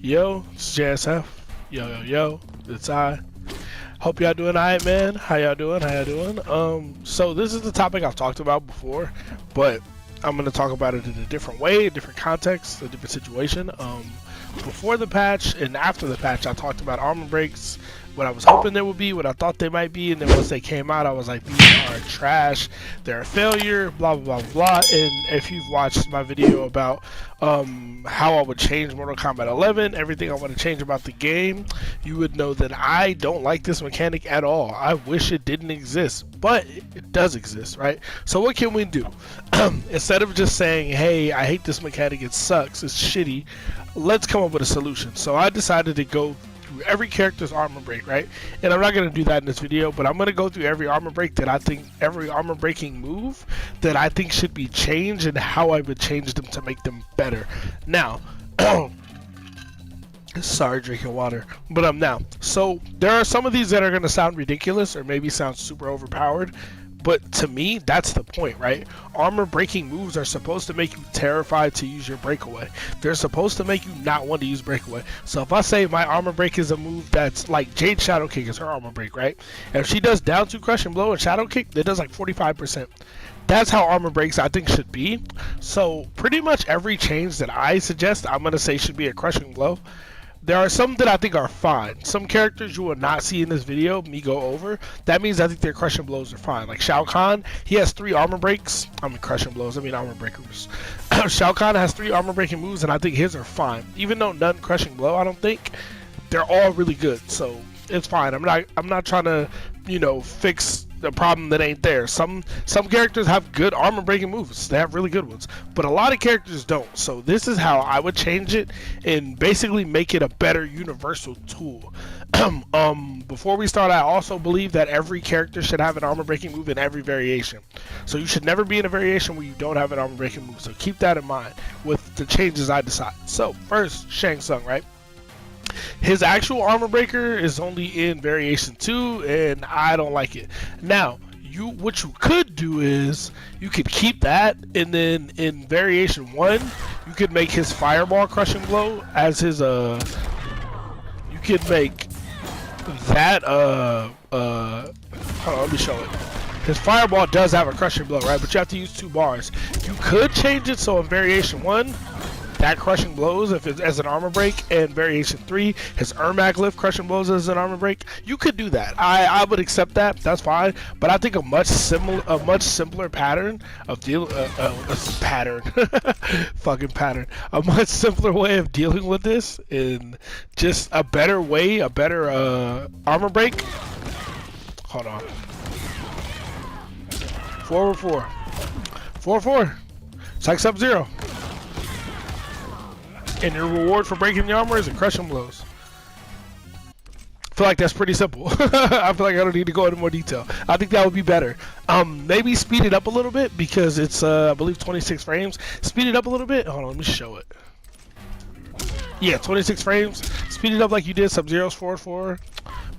Yo, it's JSF. Yo, it's I. Hope y'all doing alright, man. How y'all doing? So this is the topic I've talked about before, but I'm gonna talk about it in a different way, a different context, a different situation. Before the patch and after the patch, I talked about armor breaks, what I was hoping they would be, what I thought they might be, and then once they came out, I was like, these are trash, they're a failure, blah blah blah blah. And if you've watched my video about how I would change Mortal Kombat 11, everything I want to change about the game, you would know that I don't like this mechanic at all. I wish it didn't exist, but it does exist, right? So what can we do? Instead of just saying, hey, I hate this mechanic, it sucks, it's shitty, let's come up with a solution. So I decided to go through every character's armor break, right? And I'm not going to do that in this video, but I'm going to go through every armor break that I think, every armor breaking move that I think should be changed and how I would change them to make them better. Now, sorry, drinking water, but now, so there are some of these that are going to sound ridiculous or maybe sound super overpowered, but to me, that's the point, right? Armor breaking moves are supposed to make you terrified to use your breakaway. They're supposed to make you not want to use breakaway. So if I say my armor break is a move that's like Jade Shadow Kick is her armor break, right? And if she does down 2 crushing blow and Shadow Kick, that does like 45%. That's how armor breaks I think should be. So pretty much every change that I suggest, I'm going to say should be a crushing blow. There are some that I think are fine. Some characters you will not see in this video, me go over. That means I think their crushing blows are fine. Like Shao Kahn, he has 3 armor breaks. I mean crushing blows, I mean armor breakers. Shao Kahn has 3 armor breaking moves, and I think his are fine. Even though none crushing blow, I don't think. They're all really good, so it's fine. I'm not trying to, you know, fix the problem that ain't there. Some characters have good armor breaking moves. They have really good ones, but a lot of characters don't. So this is how I would change it and basically make it a better universal tool. Before we start, I also believe that every character should have an armor breaking move in every variation. So you should never be in a variation where you don't have an armor breaking move. So keep that in mind with the changes I decide. So first, Shang Tsung, right? His actual armor breaker is only in variation 2, and I don't like it. Now, what you could do is you could keep that, and then in variation 1, you could make his fireball crushing blow as his you could make that hold on, let me show it. His fireball does have a crushing blow, right? But you have to use 2 bars. You could change it so in variation 1 that crushing blows if it's as an armor break, and variation 3 his Ermac lift crushing blows as an armor break. You could do that. I would accept that. That's fine. But I think a much simpler pattern of a much simpler way of dealing with this, and just a better way, a better armor break. Hold on. 4-4. 4-4. It's like Sub-Zero. And your reward for breaking the armor is a crushing blows. I feel like that's pretty simple. I feel like I don't need to go into more detail. I think that would be better. Maybe speed it up a little bit because it's I believe 26 frames. Speed it up a little bit. Hold on, let me show it. Yeah, 26 frames. Speed it up like you did Sub-Zero's 4-4.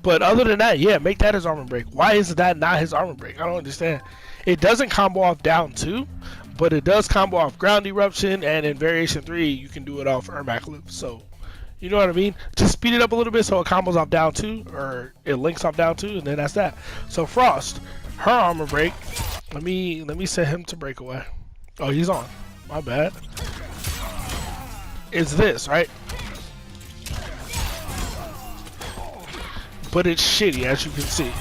But other than that, yeah, make that his armor break. Why is that not his armor break? I don't understand. It doesn't combo off down 2. But it does combo off ground eruption, and in variation 3 you can do it off Ermac lift. So you know what I mean? Just speed it up a little bit so it combos off down 2, or it links off down 2, and then that's that. So Frost, her armor break, let me set him to breakaway. Oh, he's on. My bad. It's this, right? But it's shitty, as you can see.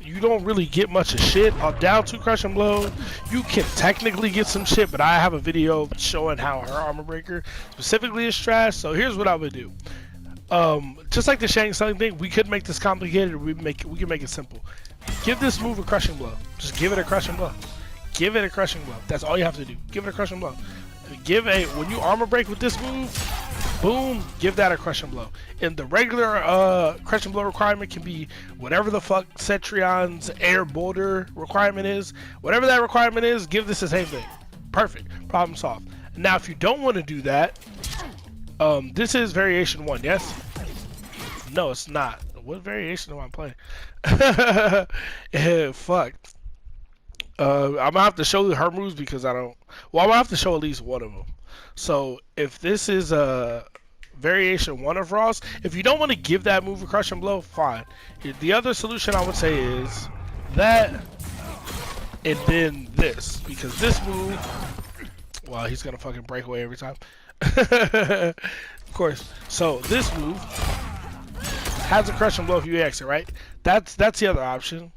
You don't really get much of shit off down 2 crushing blow. You can technically get some shit, but I have a video showing how her armor breaker specifically is trash. So here's what I would do. Just like the Shang Tsung thing, we could make this complicated. We can make it simple. Give this move a crushing blow. Just give it a crushing blow. Give it a crushing blow. That's all you have to do. Give it a crushing blow. When you armor break with this move, boom, give that a crushing blow. And the regular crushing blow requirement can be whatever the fuck Centurion's air boulder requirement is. Whatever that requirement is, give this the same thing. Perfect. Problem solved. Now, if you don't want to do that, this is variation 1, yes? No, it's not. What variation am I playing? Fuck. I'm gonna have to show her moves because I don't. Well, I'm gonna have to show at least one of them. So if this is a variation 1 of Raw's, if you don't want to give that move a crushing blow, fine. The other solution I would say is that, and then this, because this move, well, he's gonna fucking break away every time. Of course. So this move has a crushing blow if you exit, right? That's the other option.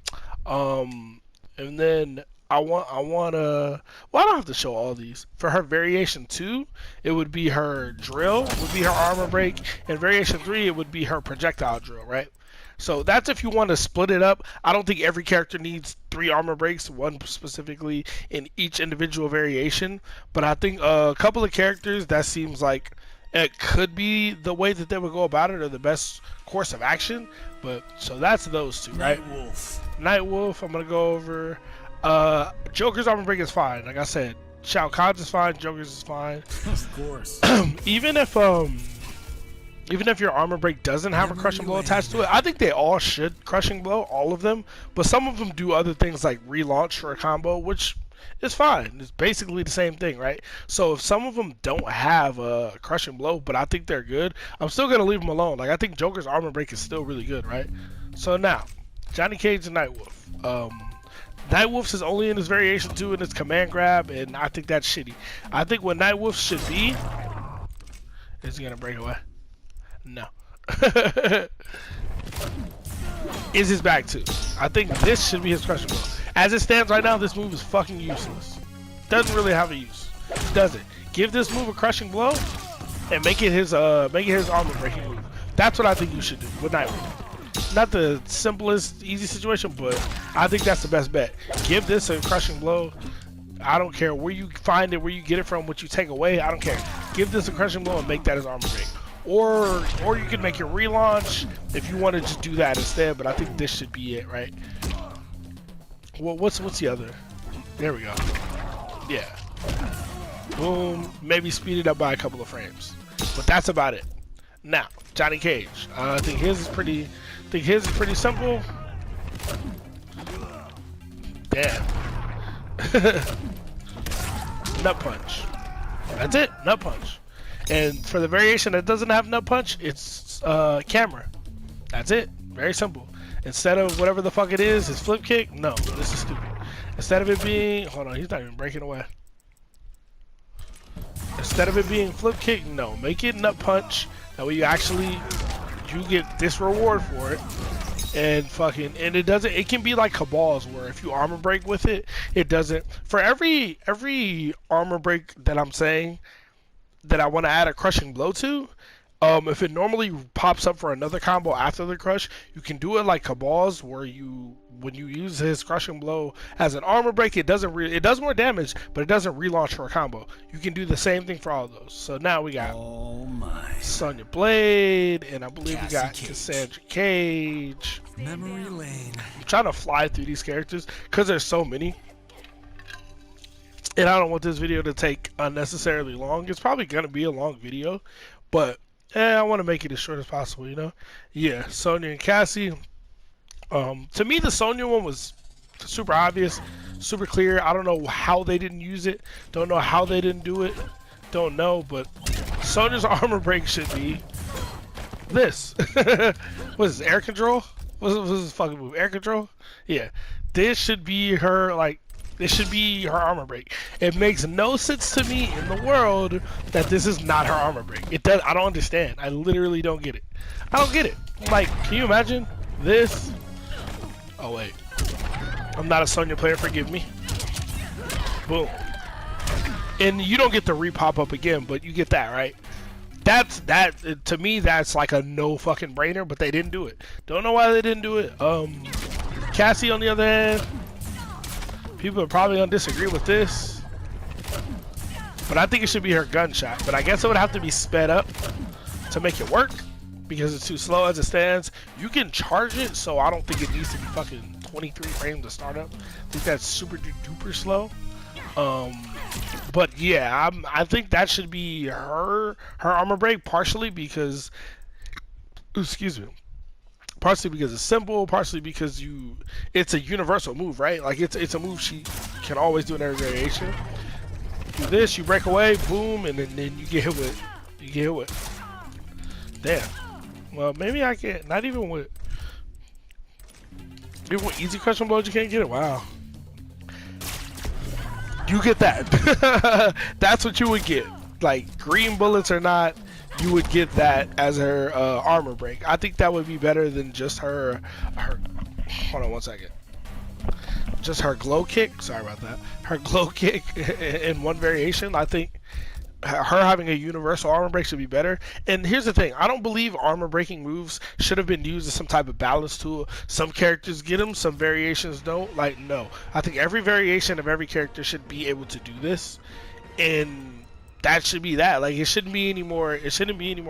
And then I wanna. Well, I don't have to show all these. For her variation 2, it would be her drill, would be her armor break, and variation 3, it would be her projectile drill, right? So that's if you want to split it up. I don't think every character needs 3 armor breaks, 1 specifically in each individual variation. But I think a couple of characters, that seems like it could be the way that they would go about it, or the best course of action. But so that's those 2, right? Nightwolf, I'm gonna go over. Joker's armor break is fine. Like I said, Shao Kahn's is fine. Joker's is fine. Of course. Even if your armor break doesn't have a crushing blow attached to it, I think they all should crushing blow, all of them. But some of them do other things like relaunch for a combo, which is fine. It's basically the same thing, right? So if some of them don't have a crushing blow, but I think they're good, I'm still gonna leave them alone. Like, I think Joker's armor break is still really good, right? So now, Johnny Cage and Nightwolf. Nightwolf's is only in his variation 2 in his command grab, and I think that's shitty. I think what Nightwolf should be, is he gonna break away? No. Is his back 2. I think this should be his crushing blow. As it stands right now, this move is fucking useless. Doesn't really have a use. Does it? Give this move a crushing blow and make it his armor breaking move. That's what I think you should do with Nightwolf. Not the simplest, easy situation, but I think that's the best bet. Give this a crushing blow. I don't care where you find it, where you get it from, what you take away. I don't care. Give this a crushing blow and make that his armor break. Or you can make your relaunch if you want to just do that instead. But I think this should be it, right? Well, what's the other? There we go. Yeah. Boom. Maybe speed it up by a couple of frames. But that's about it. Now, Johnny Cage. I think his is pretty simple. Damn. Nut punch. That's it. Nut punch. And for the variation that doesn't have nut punch, it's camera. That's it. Very simple. Instead of whatever the fuck it is flip kick. No, this is stupid. Instead of it being, hold on, he's not even breaking away. Instead of it being flip kick, no, make it nut punch. That way you get this reward for it. And it can be like Cabal's, where if you armor break with it, it doesn't. For every armor break that I'm saying that I want to add a crushing blow to, if it normally pops up for another combo after the crush, you can do it like Cabal's, where when you use his crushing blow as an armor break, it does more damage, but it doesn't relaunch for a combo. You can do the same thing for all of those. So now we got Sonya Blade, and I believe we got Cassandra Cage. Memory lane. I'm trying to fly through these characters because there's so many. And I don't want this video to take unnecessarily long. It's probably going to be a long video, but I want to make it as short as possible, you know? Yeah, Sonya and Cassie. To me, the Sonya one was super obvious, super clear. I don't know how they didn't use it. Don't know how they didn't do it. Don't know, but Sonya's armor break should be this. What is this, air control? What's this fucking move? Air control? Yeah. This should be her, this should be her armor break. It makes no sense to me in the world that this is not her armor break. It does. I don't understand. I literally don't get it. I don't get it. Like, can you imagine this? Oh wait, I'm not a Sonya player. Forgive me. Boom. And you don't get the re-pop up again, but you get that, right? That to me, that's like a no fucking brainer. But they didn't do it. Don't know why they didn't do it. Cassie, on the other hand. People are probably gonna disagree with this, but I think it should be her gunshot. But I guess it would have to be sped up to make it work because it's too slow as it stands. You can charge it, so I don't think it needs to be fucking 23 frames to start up. I think that's super duper slow. But yeah, I think that should be her armor break, partially because, excuse me. Partially because it's simple, partially because it's a universal move, right? Like it's a move she can always do in every variation. do this, you break away, boom, and then you get hit with, Damn. Well, maybe I can't. Not even with easy crushing blows, you can't get it. Wow. You get that. That's what you would get. Like green bullets or not, you would get that as her armor break. I think that would be better than just her. Hold on one second. Just her glow kick. Sorry about that. Her glow kick in one variation. I think her having a universal armor break should be better. And here's the thing, I don't believe armor breaking moves should have been used as some type of balance tool. Some characters get them, some variations don't. Like, no, I think every variation of every character should be able to do this, and that should be that. Like, it shouldn't be any more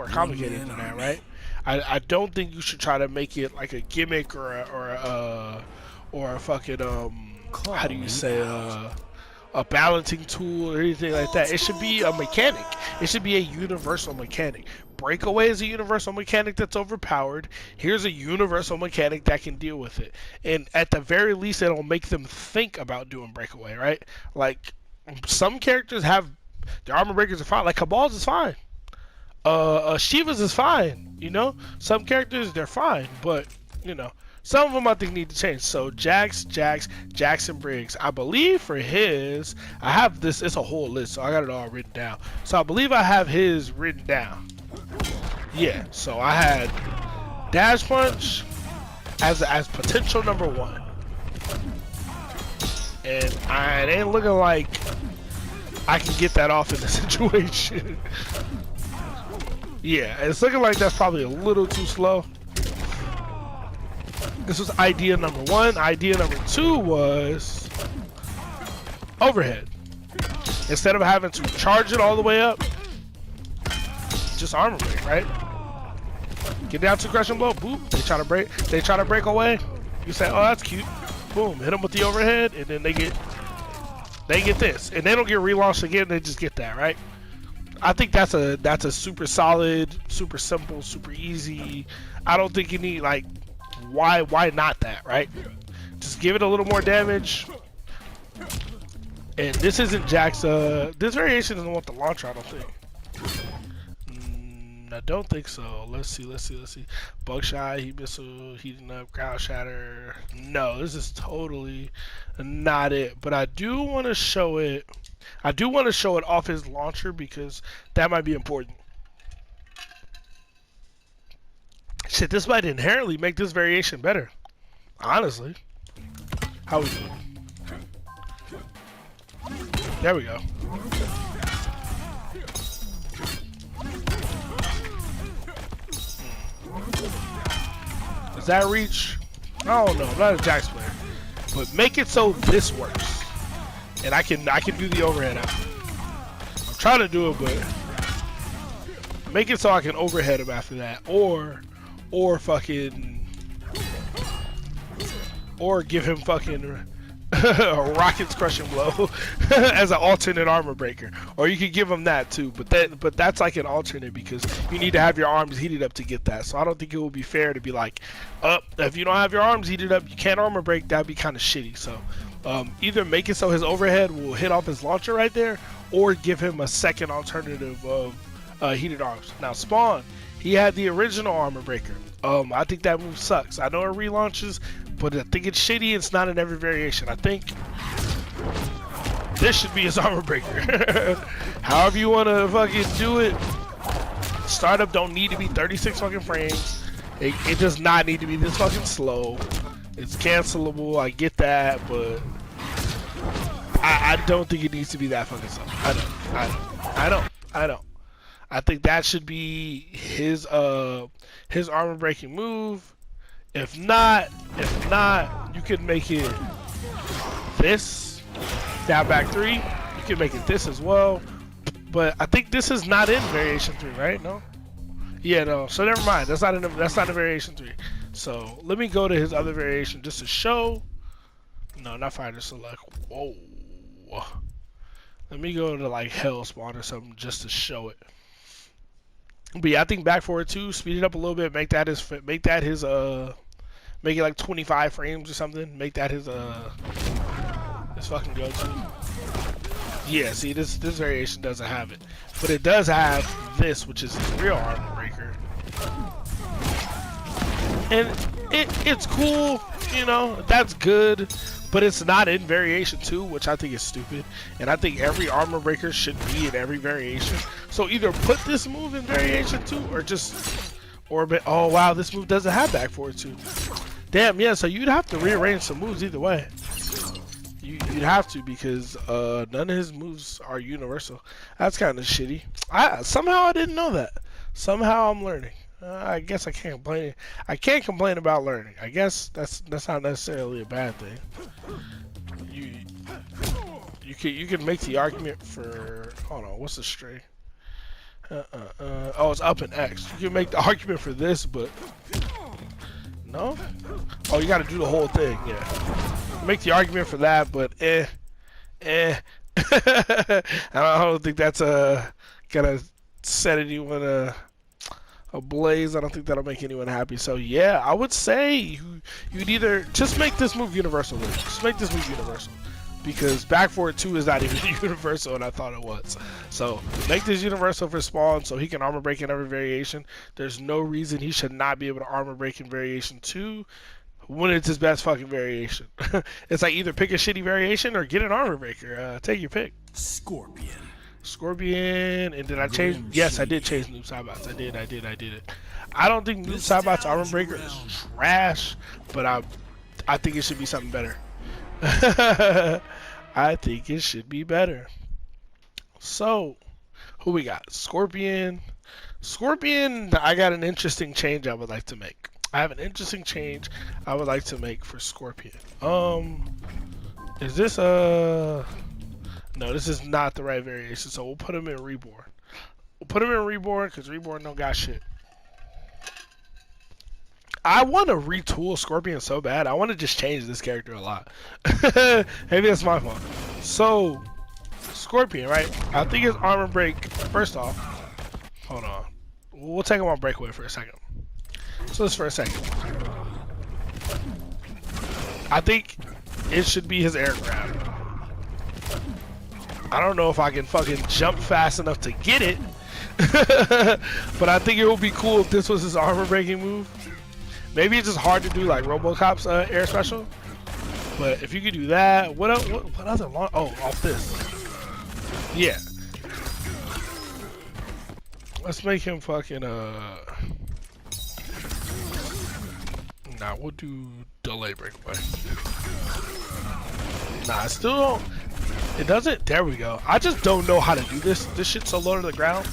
complicated than that, right? I don't think you should try to make it like a gimmick or a fucking how do you say a balancing tool or anything like that. It should be a mechanic. It should be a universal mechanic. Breakaway is a universal mechanic that's overpowered. Here's a universal mechanic that can deal with it. And at the very least, it'll make them think about doing breakaway, right? Like, some characters have, their armor breakers are fine. Like, Cabal's is fine. Shiva's is fine, you know? Some characters, they're fine, but, you know, some of them I think need to change. So Jackson Briggs, I believe for his, I have this, it's a whole list, so I got it all written down. So I believe I have his written down. Yeah, so I had Dash Punch as potential number 1. And it ain't looking like I can get that off in this situation. Yeah, it's looking like that's probably a little too slow. This was idea number 1. Idea number 2 was overhead. Instead of having to charge it all the way up, just armor break, right? Get down to crushing blow, boop. They try to break away. You say, oh, that's cute. Boom, hit them with the overhead, and then they get this, and they don't get relaunched again. They just get that, right? I think that's a super solid, super simple, super easy. I don't think you need, like, why not that, right? Just give it a little more damage. And this isn't Jack's, this variation doesn't want the launcher, I don't think. I don't think so. Let's see. Bugshot, heat missile, heating up, ground shatter. No, this is totally not it. But I do want to show it. I do want to show it off his launcher because that might be important. Shit, this might inherently make this variation better. Honestly. How we doing? There we go. Does that reach? I don't know. I'm not a Jax player. But make it so this works. And I can do the overhead out. I'm trying to do it, but make it so I can overhead him after that. Or give him fucking a Rocket's crushing blow as an alternate armor breaker, or you could give him that too. But that's like an alternate because you need to have your arms heated up to get that. So I don't think it would be fair to be like, if you don't have your arms heated up, you can't armor break. That'd be kind of shitty. So either make it so his overhead will hit off his launcher right there, or give him a second alternative of heated arms. Now Spawn, he had the original armor breaker. I think that move sucks. I know it relaunches, but I think it's shitty. It's not in every variation. I think this should be his armor breaker. However you want to fucking do it. Startup don't need to be 36 fucking frames. It does not need to be this fucking slow. It's cancelable. I get that, but I don't think it needs to be that fucking slow. I don't. I think that should be his armor breaking move. If not, you can make it this down back 3. You can make it this as well. But I think this is not in variation 3, right? No. Yeah, no. So never mind. That's not in variation 3. So let me go to his other variation just to show. No, not fighter select. Whoa. Let me go to like Hell Spawn or something just to show it. But yeah, I think back forward 2, speed it up a little bit, make it like 25 frames or something. Make that his fucking go-to. Yeah, see, this variation doesn't have it, but it does have this, which is his real armor breaker, and it's cool, you know, that's good, but it's not in variation 2, which I think is stupid, and I think every armor breaker should be in every variation. So either put this move in variation 2 or just orbit. Oh wow, this move doesn't have back forward 2. Damn, yeah, so you'd have to rearrange some moves either way. You'd have to, because none of his moves are universal. That's kind of shitty. Somehow I didn't know that. Somehow I'm learning. I guess I can't complain. I can't complain about learning. I guess that's not necessarily a bad thing. You can make the argument for, hold on, what's the string? Oh, it's up and X. You can make the argument for this, but no. Oh, you got to do the whole thing. Yeah. Make the argument for that, but I don't think that's gonna set anyone ablaze. I don't think that'll make anyone happy. So yeah, I would say you'd either just make this move universal. Just make this move universal, because back forward 2 is not even universal, and I thought it was. So make this universal for Spawn, so he can armor break in every variation. There's no reason he should not be able to armor break in variation 2 when it's his best fucking variation. It's like either pick a shitty variation or get an armor breaker. Take your pick. Scorpion, and did I change? Yes, I did change Noob Saibot's. I did it. I don't think Noob Saibot's armor breaker is trash, but I think it should be something better. I think it should be better. So, who we got? Scorpion. I got an interesting change I would like to make. I have an interesting change I would like to make for Scorpion. Is this no, this is not the right variation, so we'll put him in Reborn. We'll put him in Reborn, because Reborn don't got shit. I want to retool Scorpion so bad. I want to just change this character a lot. Maybe that's my fault. So, Scorpion, right? I think his armor break, first off, hold on. We'll take him on breakaway for a second. So this for a second. I think it should be his air grab. I don't know if I can fucking jump fast enough to get it, but I think it would be cool if this was his armor breaking move. Maybe it's just hard to do like RoboCop's air special, but if you could do that, what other long? Oh, off this. Yeah. Let's make him fucking Nah, we'll do delay breakaway. Nah, I still don't. It doesn't. There we go. I just don't know how to do this. This shit's so low to the ground.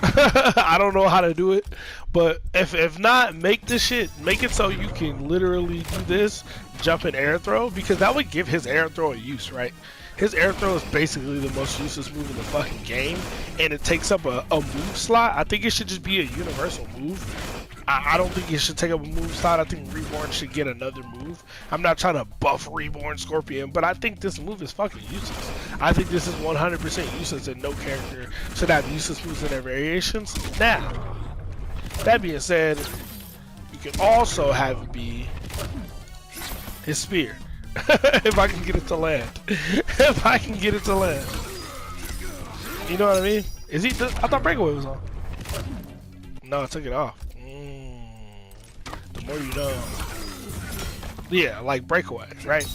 I don't know how to do it. But if not, make this shit. Make it so you can literally do this, jump and air throw, because that would give his air throw a use, right? His air throw is basically the most useless move in the fucking game, and it takes up a move slot. I think it should just be a universal move. I don't think it should take up a move slot. I think Reborn should get another move. I'm not trying to buff Reborn Scorpion, but I think this move is fucking useless. I think this is 100% useless, and no character should have useless moves in their variations. Now, that being said, you can also have it be his spear. If I can get it to land. If I can get it to land. You know what I mean? Is he? I thought breakaway was on. No, I took it off. The more you know. Yeah, like breakaway, right?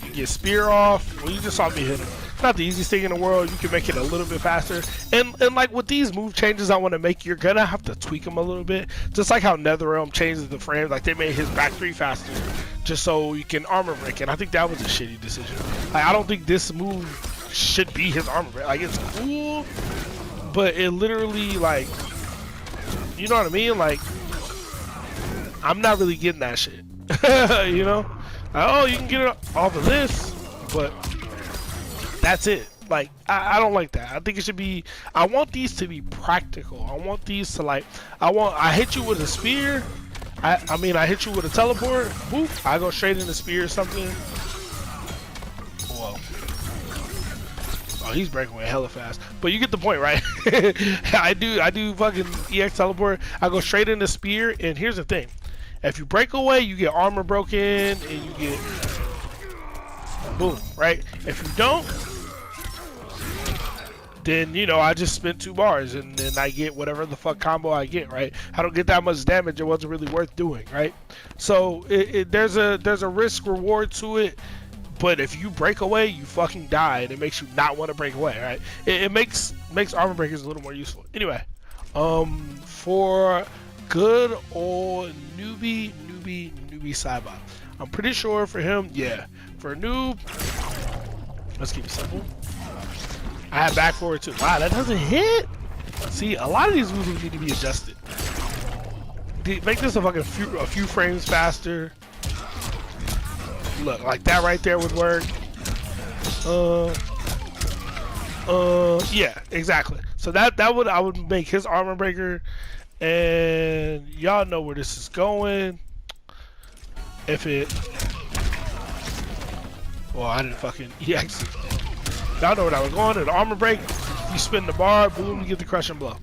You get spear off. Well, you just saw me hit him. It's not the easiest thing in the world. You can make it a little bit faster. And like with these move changes I want to make, you're gonna have to tweak them a little bit. Just like how NetherRealm changes the frame. Like they made his back 3 faster just so you can armor break. And I think that was a shitty decision. Like I don't think this move should be his armor break. Like it's cool, but it literally like, you know what I mean? Like I'm not really getting that shit. You know? Like, oh, you can get it off of this, but that's it. Like I don't like that. I think it should be, I want these to be practical. I want these to like, I hit you with a spear. I mean I hit you with a teleport, boop, I go straight in the spear or something. Whoa. Oh, he's breaking away hella fast. But you get the point, right? I do fucking EX teleport. I go straight into spear, and here's the thing. If you break away, you get armor broken, and you get Boom, right? If you don't, then, you know, I just spent 2 bars and then I get whatever the fuck combo I get, right? I don't get that much damage. It wasn't really worth doing, right? So there's a risk reward to it. But if you break away, you fucking die, and it makes you not want to break away, right? It makes armor breakers a little more useful. Anyway, for good old newbie Cybot, I'm pretty sure for him, yeah. For a noob, let's keep it simple. I have back forward too. Wow, that doesn't hit. See, a lot of these moves need to be adjusted. Make this a few frames faster. Look, like that right there would work. Yeah, exactly. So I would make his armor breaker, and y'all know where this is going. If it, well, I didn't fucking. Actually, y'all know where I was going. An armor break, you spin the bar, boom, you get the crushing blow.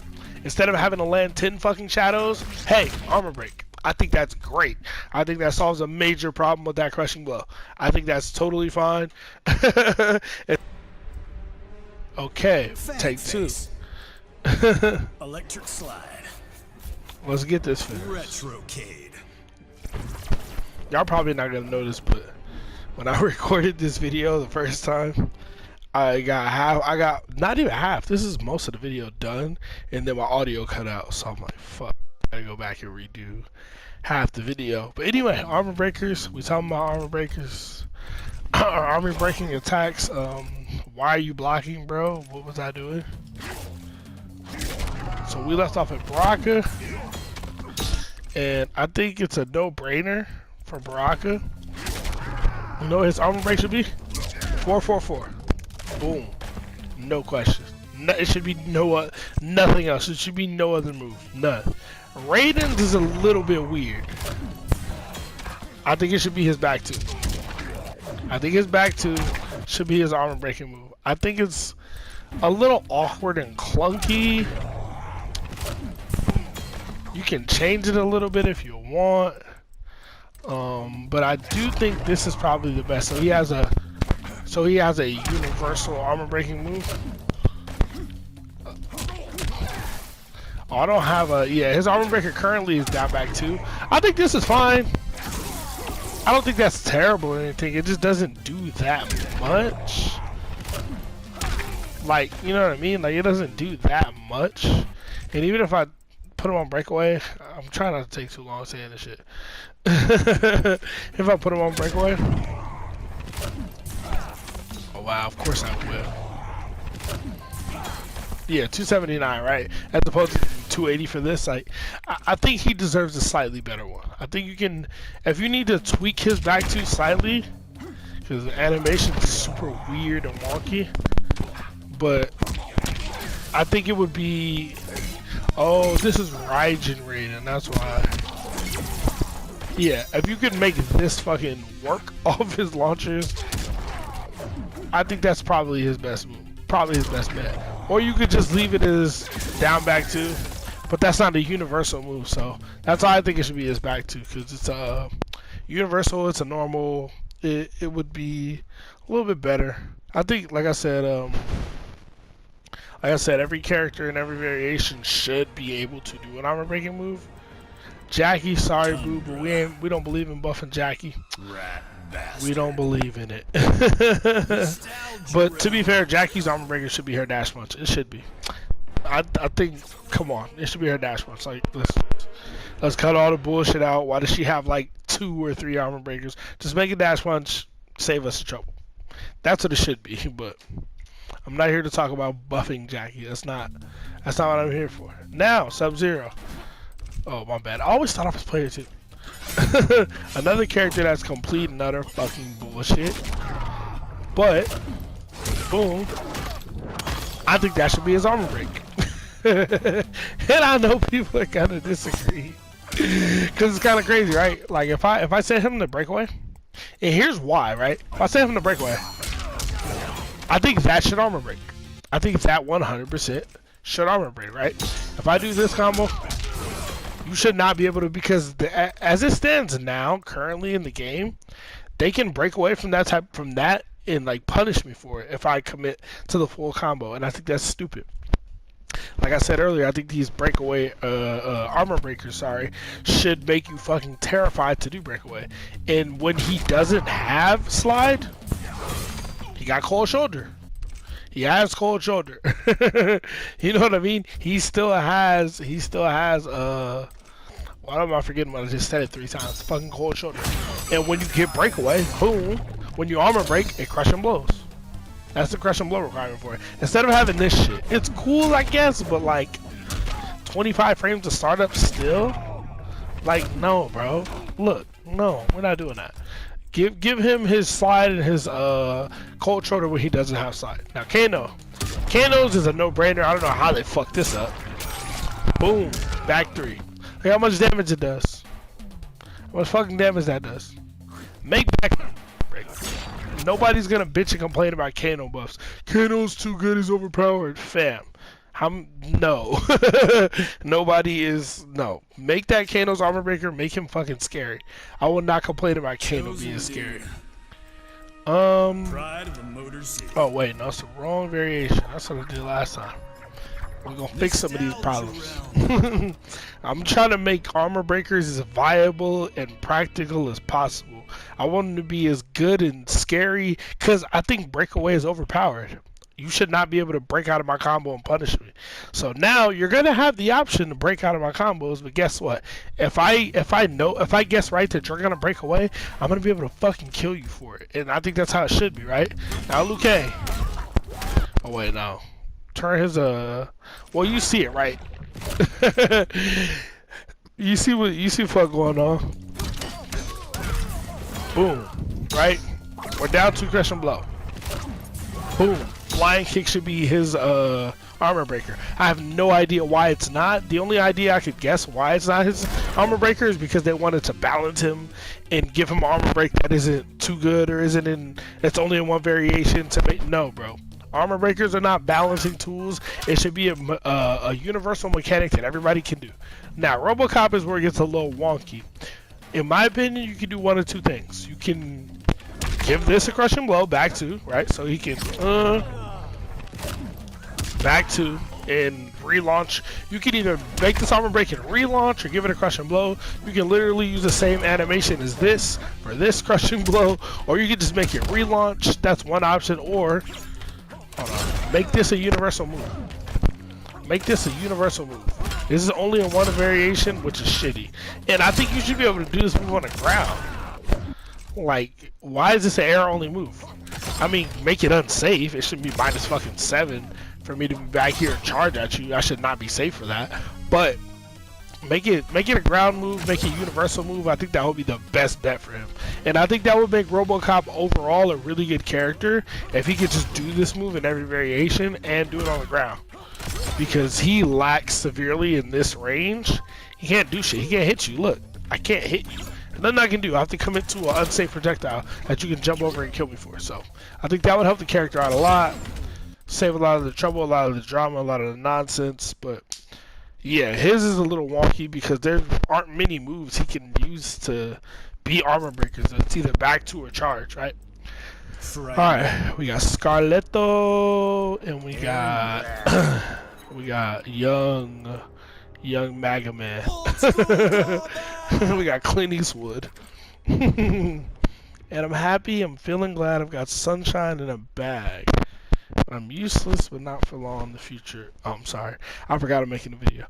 Instead of having to land 10 fucking shadows, hey, armor break. I think that's great. I think that solves a major problem with that crushing blow. I think that's totally fine. Okay, take 2. Electric slide. Let's get this finished. Retrocade. Y'all probably not gonna notice, but when I recorded this video the first time, I got not even half. This is most of the video done, and then my audio cut out. So I'm like, fuck. I gotta go back and redo half the video. But anyway, armor breakers. We talking about armor breakers. Armor breaking attacks. Why are you blocking, bro? What was I doing? So we left off at Baraka, and I think it's a no-brainer for Baraka. You know what his armor break should be? 444. Boom. No question. No, it should be nothing else. It should be no other move. None. Raiden's is a little bit weird. I think it should be his back 2. I think his back 2 should be his armor breaking move. I think it's a little awkward and clunky. You can change it a little bit if you want. But I do think this is probably the best. So he has a universal armor breaking move. Oh, I don't have a, yeah, his armor breaker currently is down back 2. I think this is fine. I don't think that's terrible or anything. It just doesn't do that much. Like, you know what I mean? Like, it doesn't do that much. And even if I put him on breakaway, I'm trying not to take too long saying this shit. If I put him on breakaway. Oh, wow, of course I will. Yeah, 279, right? As opposed to 280 for this. Like, I think he deserves a slightly better one. I think you can, if you need to tweak his back 2 slightly, because the animation is super weird and wonky, but I think it would be, oh, this is Raijin Raiden, that's why. Yeah, if you could make this fucking work off his launchers, I think that's probably his best move. Probably his best bet. Or you could just leave it as down back 2, but that's not a universal move, so that's why I think it should be his back 2, because it's a universal, it's a normal, it would be a little bit better. I think, like I said, every character and every variation should be able to do an armor breaking move. Jackie, sorry boo, but we don't believe in buffing Jackie. Rat bastard. We don't believe in it. But to be fair, Jackie's armor breaker should be her dash punch. It should be. I think, come on, it should be her dash punch. Like, let's cut all the bullshit out. Why does she have like 2 or 3 armor breakers? Just make a dash punch, save us the trouble. That's what it should be. But I'm not here to talk about buffing Jackie. That's not what I'm here for. Now, Sub-Zero. Oh, my bad. I always thought I was player 2. Another character that's complete and utter fucking bullshit. But, boom. I think that should be his armor break. And I know people are gonna disagree. Cause it's kinda crazy, right? Like if I send him to breakaway, and here's why, right? If I send him to breakaway, I think that should armor break. I think that 100% should armor break, right? If I do this combo, you should not be able to, because as it stands now, currently in the game, they can break away from that and like punish me for it if I commit to the full combo, and I think that's stupid. Like I said earlier, I think these breakaway armor breakers, should make you fucking terrified to do breakaway. And when he doesn't have slide, he got cold shoulder. He has cold shoulder. You know what I mean? He still has why am I forgetting what I just said it 3 times? Fucking cold shoulder. And when you get breakaway, boom, when you armor break, it crush and blows. That's the crush and blow requirement for it. Instead of having this shit, it's cool, I guess, but like 25 frames to start up still? Like, no, bro. Look, no, we're not doing that. Give him his slide and his cold shoulder when he doesn't have slide. Now, Kano's is a no-brainer. I don't know how they fucked this up. Boom, back 3. Look how much damage it does. How much fucking damage that does. Make back break. Nobody's gonna bitch and complain about Kano buffs. Kano's too good, he's overpowered. Fam. No. Nobody is, no. Make that Kano's armor breaker, make him fucking scary. I will not complain about Kano being scary. Pride of the Motor City. Oh wait, no, it's the wrong variation. That's what I did last time. We're gonna fix some of these problems. I'm trying to make armor breakers as viable and practical as possible. I want them to be as good and scary, because I think breakaway is overpowered. You should not be able to break out of my combo and punish me. So now you're gonna have the option to break out of my combos, but guess what? If I guess right that you're gonna break away, I'm gonna be able to fucking kill you for it. And I think that's how it should be, right? Now Luke. Oh wait, no. Turn his well, you see it, right? you see what going on. Boom. Right? We're down 2 crush and blow. Boom. Flying kick should be his armor breaker. I have no idea why it's not. The only idea I could guess why it's not his armor breaker is because they wanted to balance him and give him armor break that isn't too good or isn't in, it's only in one variation to make, no, bro. Armor breakers are not balancing tools. It should be a universal mechanic that everybody can do. Now, RoboCop is where it gets a little wonky. In my opinion, you can do one of 2 things. You can give this a crushing blow, back 2, right? So he can back 2 and relaunch. You can either make this armor break and relaunch or give it a crushing blow. You can literally use the same animation as this for this crushing blow, or you can just make it relaunch. That's one option. Or hold on, make this a universal move. Make this a universal move. This is only in one variation, which is shitty. And I think you should be able to do this move on the ground. Like, why is this an air only move? I mean, make it unsafe. It shouldn't be minus fucking 7 for me to be back here and charge at you. I should not be safe for that. But make it a ground move, make it a universal move. I think that would be the best bet for him. And I think that would make RoboCop overall a really good character if he could just do this move in every variation and do it on the ground. Because he lacks severely in this range. He can't do shit. He can't hit you. Look, I can't hit you. Nothing I can do. I have to commit to an unsafe projectile that you can jump over and kill me for. So I think that would help the character out a lot. Save a lot of the trouble, a lot of the drama, a lot of the nonsense. But yeah, his is a little wonky because there aren't many moves he can use to be armor breakers. It's either back 2 or charge, right? Alright, we got Scarletto and we got we got young MAGA man. We got Clint Eastwood. And I'm happy, I'm feeling glad I've got sunshine in a bag. But I'm useless, but not for long in the future. Oh, I'm sorry. I forgot I'm making a video.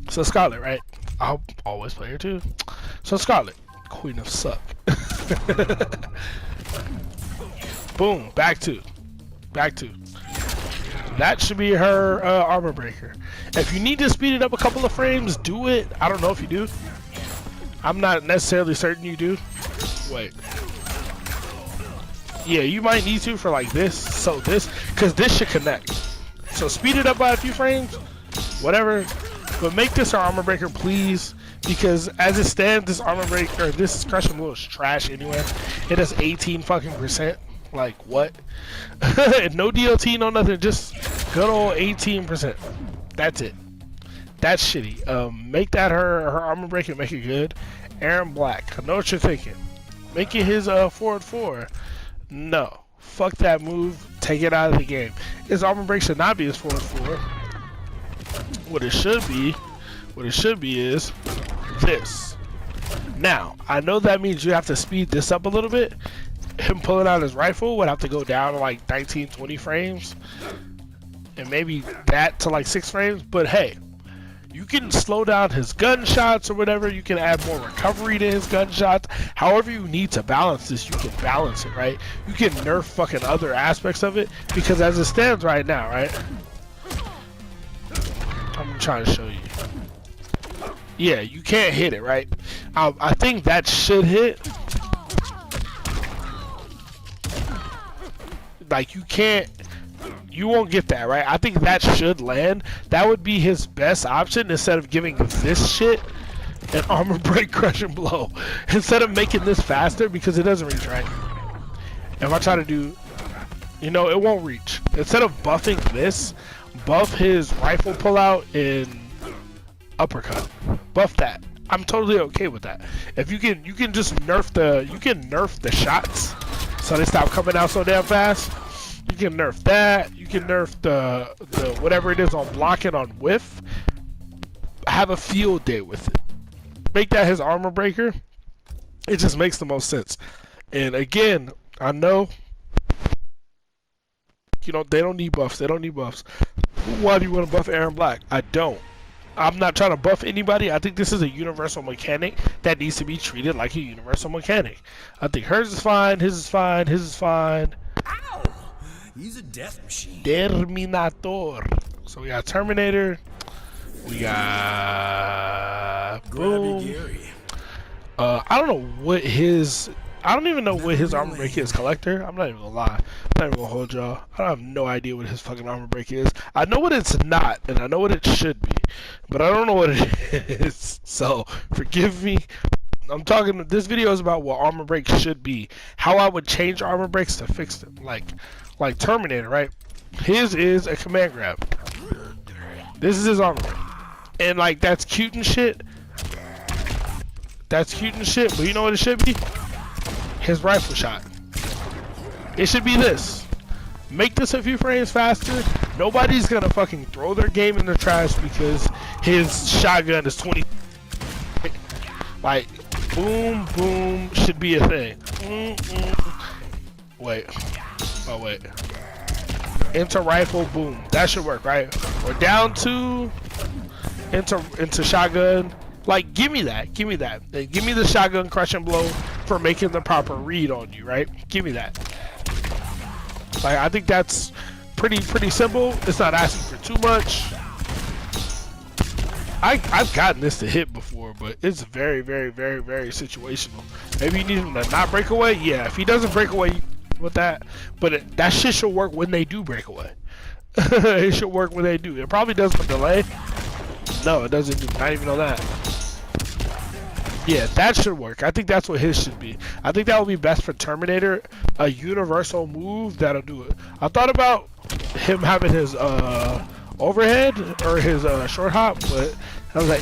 So Scarlet, right? I'll always play her too. So Scarlet, Queen of Suck. Boom, back 2. Back 2. That should be her armor breaker. If you need to speed it up a couple of frames, do it. I don't know if you do. I'm not necessarily certain you do. Wait. Yeah, you might need to for like this. So this, because this should connect. So speed it up by a few frames, whatever. But make this our armor breaker, please. Because as it stands, this armor breaker, this crush and blow is trash anyway. It has 18 fucking %. Like what? No DLT, no nothing. Just good old 18%. That's it. That's shitty. Make that her armor breaker, make it good. Aaron Black. I know what you're thinking. Make it his forward 4. No. Fuck that move. Take it out of the game. His armor break should not be his forward 4. What it should be is this. Now, I know that means you have to speed this up a little bit. Him pulling out his rifle would have to go down to like 19, 20 frames. And maybe that to like 6 frames. But hey, you can slow down his gunshots or whatever. You can add more recovery to his gunshots. However you need to balance this, you can balance it, right? You can nerf fucking other aspects of it. Because as it stands right now, right? I'm trying to show you. Yeah, you can't hit it, right? I think that should hit. Like, you won't get that, right? I think that should land. That would be his best option instead of giving this shit an armor break, crush, and blow. Instead of making this faster because it doesn't reach, right? If I try to do, you know, it won't reach. Instead of buffing this, buff his rifle pullout in uppercut. Buff that. I'm totally okay with that. If you can just nerf the shots so they stop coming out so damn fast. You can nerf that. You can nerf the whatever it is on blocking on whiff. Have a field day with it. Make that his armor breaker. It just makes the most sense. And again, I know, you know, they don't need buffs. They don't need buffs. Why do you want to buff Aaron Black? I don't. I'm not trying to buff anybody. I think this is a universal mechanic that needs to be treated like a universal mechanic. I think hers is fine, his is fine, his is fine. Ow! He's a death machine. Terminator. So we got Terminator. We got boom. I don't know what his. I don't even know what his armor break is. Collector. I'm not even gonna lie. I'm not even gonna hold y'all. I have no idea what his fucking armor break is. I know what it's not, and I know what it should be, but I don't know what it is. So forgive me. I'm talking. This video is about what armor break should be. How I would change armor breaks to fix them. Like Terminator, right? His is a command grab. This is his armor break, and like that's cute and shit. That's cute and shit. But you know what it should be? His rifle shot. It should be this. Make this a few frames faster. Nobody's gonna fucking throw their game in the trash because his shotgun is 20. Like, boom, boom should be a thing. Wait. Oh, wait. Into rifle, boom. That should work, right? Or down to into shotgun. Like, give me that. Give me that. Give me the shotgun crush and blow for making the proper read on you, right? Give me that. Like, I think that's pretty simple. It's not asking for too much. I've gotten this to hit before, but it's very situational. Maybe you need him to not break away. Yeah, if he doesn't break away with that, but that shit should work when they do break away. It should work when they do. It probably does with delay. No, it doesn't. Not even on that. Yeah, that should work. I think that's what his should be. I think that would be best for Terminator. A universal move that'll do it. I thought about him having his overhead or his short hop, but I was like,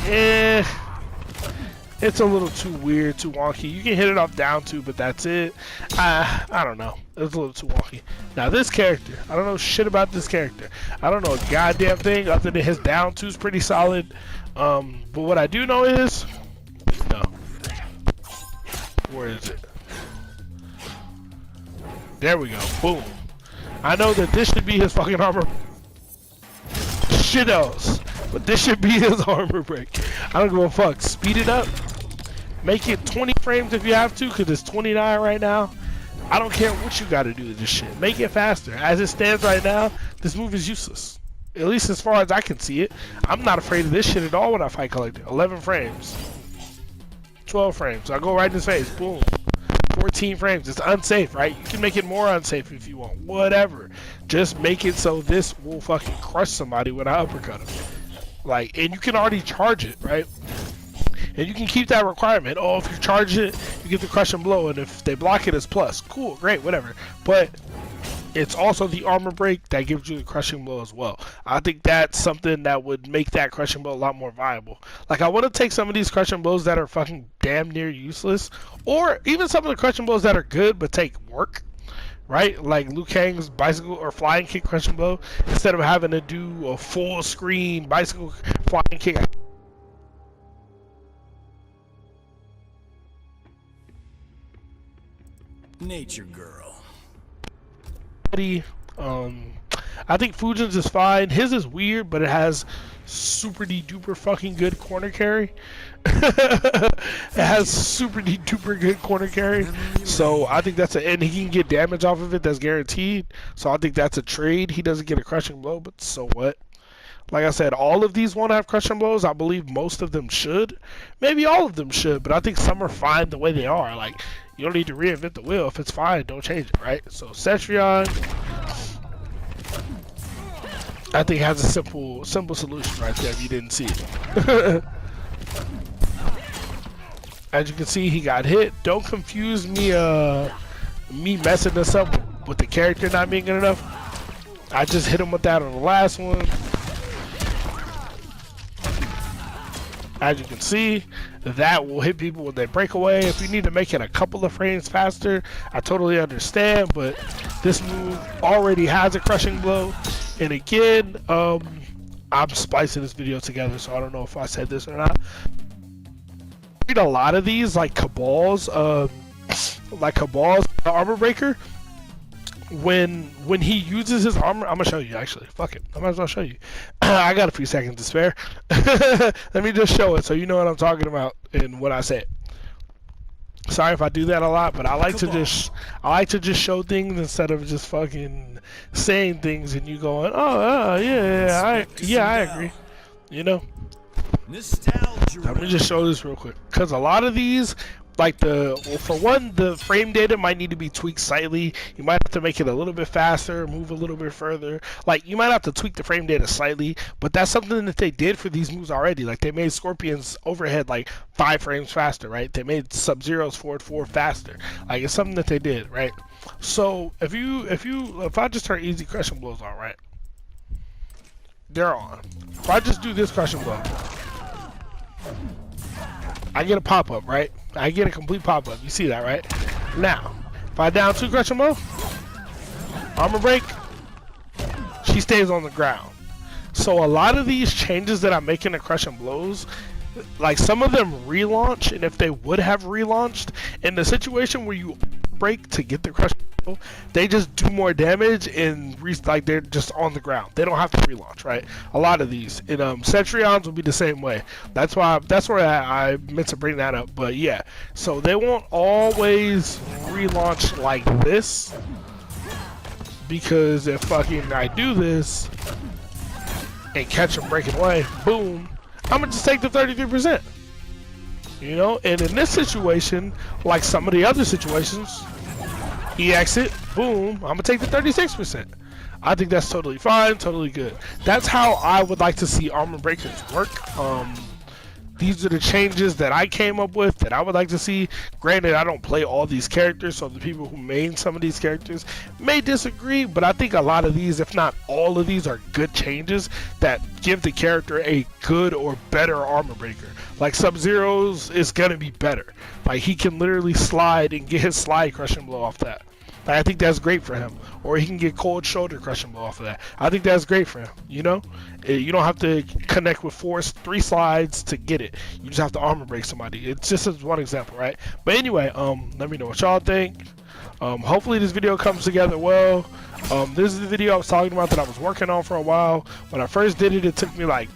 it's a little too weird, too wonky. You can hit it off down two, but that's it. I don't know. It's a little too wonky. Now this character, I don't know shit about this character. I don't know a goddamn thing other than his down two's pretty solid. But what I do know is, no. Where is it? There we go. Boom. I know that this should be his fucking armor. Shit else. But this should be his armor break. I don't give a fuck. Speed it up. Make it 20 frames if you have to, because it's 29 right now. I don't care what you got to do to this shit. Make it faster. As it stands right now, this move is useless. At least as far as I can see it. I'm not afraid of this shit at all when I fight Collector. 11 frames. 12 frames. I go right in his face. Boom. 14 frames. It's unsafe, right? You can make it more unsafe if you want. Whatever. Just make it so this will fucking crush somebody when I uppercut him. Like, and you can already charge it, right? And you can keep that requirement. Oh, if you charge it, you get the crush and blow, and if they block it, it's plus. Cool, great, whatever. But it's also the armor break that gives you the crushing blow as well. I think that's something that would make that crushing blow a lot more viable. Like, I want to take some of these crushing blows that are fucking damn near useless, or even some of the crushing blows that are good but take work, right? Like Liu Kang's bicycle or flying kick crushing blow, instead of having to do a full screen bicycle flying kick. Nature girl. I think Fujin's is fine. His is weird, but it has super duper fucking good corner carry. It has super duper good corner carry. So I think that's and he can get damage off of it. That's guaranteed. So I think that's a trade. He doesn't get a crushing blow, but so what? Like I said, all of these won't have crushing blows. I believe most of them should. Maybe all of them should, but I think some are fine the way they are. Like, you don't need to reinvent the wheel. If it's fine, don't change it, right? So Centurion, I think, has a simple solution right there if you didn't see it. As you can see, he got hit. Don't confuse me messing this up with the character not being good enough. I just hit him with that on the last one. As you can see, that will hit people when they break away. If you need to make it a couple of frames faster, I totally understand, but this move already has a crushing blow. And again, I'm splicing this video together, so I don't know if I said this or not. I read a lot of these, like Cabal's armor breaker. When he uses his armor, I'm gonna show you actually. Fuck it, I might as well show you. I got a few seconds to spare. Let me just show it so you know what I'm talking about and what I said. Sorry if I do that a lot, but I like to just show things instead of just fucking saying things and you going, oh yeah, I agree. You know. Nostalgia. Let me just show this real quick, because a lot of these, like for one, the frame data might need to be tweaked slightly. You might have to make it a little bit faster, move a little bit further. Like, you might have to tweak the frame data slightly, but that's something that they did for these moves already. Like, they made Scorpion's overhead like 5 frames faster, right? They made Sub-Zero's forward 4 faster. Like, it's something that they did, right? So if I just turn easy crushing blows on, right? They're on. If I just do this crushing blow, I get a pop-up, right? I get a complete pop-up. You see that, right? Now, if I down 2 crushing blow, armor break, she stays on the ground. So a lot of these changes that I'm making to crushing blows, like, some of them relaunch, and if they would have relaunched, in the situation where you break to get the crushing blow, they just do more damage and like they're just on the ground. They don't have to relaunch, right? A lot of these, and Centurions will be the same way. That's where I meant to bring that up. But yeah, so they won't always relaunch like this, because if fucking I do this and catch them breaking away, boom, I'm gonna just take the 33%. You know, and in this situation, like some of the other situations, he exit, boom, I'm gonna take the 36%. I think that's totally fine, totally good. That's how I would like to see armor breakers work. These are the changes that I came up with that I would like to see. Granted, I don't play all these characters, so the people who made some of these characters may disagree, but I think a lot of these, if not all of these, are good changes that give the character a good or better armor breaker. Like Sub-Zero's is gonna be better. Like, he can literally slide and get his slide crushing blow off that. Like, I think that's great for him. Or he can get cold shoulder crushing blow off of that. I think that's great for him, you know? You don't have to connect with 3 slides to get it. You just have to armor break somebody. It's just as one example, right? But anyway, let me know what y'all think. Hopefully this video comes together well. This is the video I was talking about that I was working on for a while. When I first did it, it took me like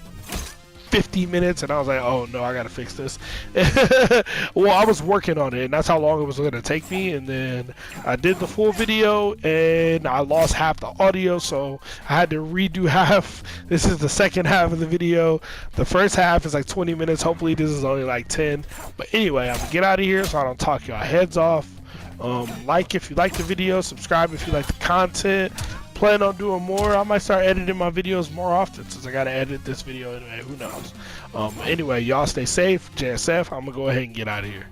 50 minutes, and I was like, oh no, I gotta fix this. Well, I was working on it, and that's how long it was gonna take me, and then I did the full video and I lost half the audio, so I had to redo half. This is the second half of the video. The first half is like 20 minutes. Hopefully this is only like 10. But anyway, I'm gonna get out of here so I don't talk y'all heads off. Like if you like the video, subscribe if you like the content. Plan on doing more. I might start editing my videos more often, since I gotta edit this video anyway. Who knows? Anyway, y'all stay safe. JSF, I'm gonna go ahead and get out of here.